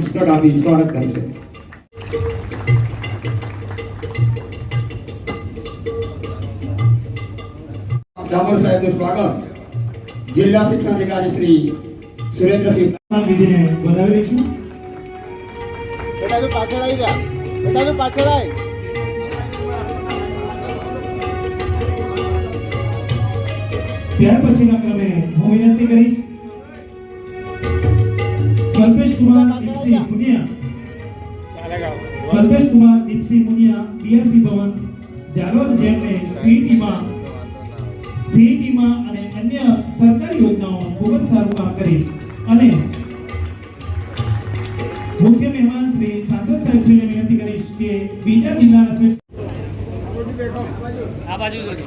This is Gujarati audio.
પુસ્તક આપી સ્વાગત કરશે. ડામોર સાહેબનું સ્વાગત જિલ્લા શિક્ષણ અધિકારી શ્રી સુરેન્દ્રસિંહ વિધિને વધાવી રહીશું. બેટા તું પાછળ આવી જા, બેટા તું પાછળ આવી. ત્યાર પછીના ક્રમે હું વિનંતી કરીશ કલ્પેશ કુમાર દીપસિંહ મુનિયા બીઆરસી ભવન જાલોદ, જેમને સીઈટીમાં અને અન્ય સરકારી યોજનાઓ ખૂબ જ સારું કામ કરી અને મુખ્ય મહેમાન શ્રી સાંસદ સાહેબશ્રીને વિનંતી કરીશ કે બીજા જિલ્લાના શ્રેષ્ઠ આ બાજુ જોજો.